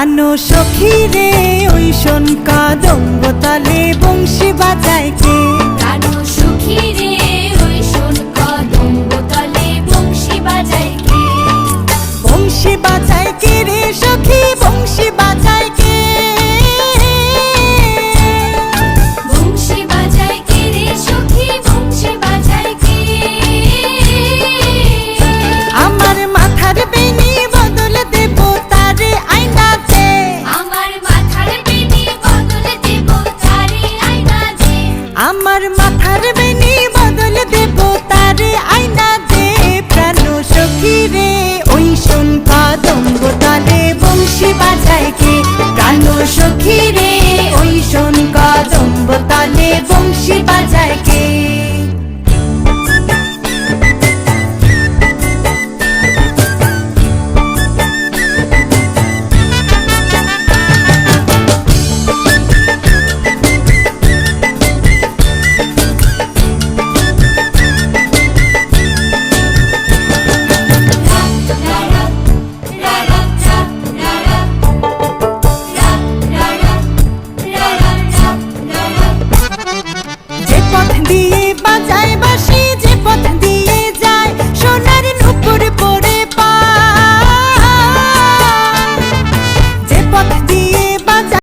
প্রাণ সখী রে ওই শোন কদম্ব তলে বংশী বাজায় কে? প্রাণ সখী রে ওই শোন কদম্ব তলে বংশী বাজায় কে? বংশী বাজায় কে রে সখী, বংশী বাজায় কে? বংশী বাজায় কে রে সখী, বংশী বাজায় কে? আমার মাথার বেনি বদল দেব তারে আয়না দে। আমার মাথার বেনি বদল দেব তারে আয়না দে। আমার মাথার বেনি বদল দেব তারে আয়না দে। প্রাণ সখী রে ওই শোন কদম্ব তলে বংশী বাজায় কে? প্রাণ সখী রে ওই শোন কদম্ব তলে বংশী বাজায় কে?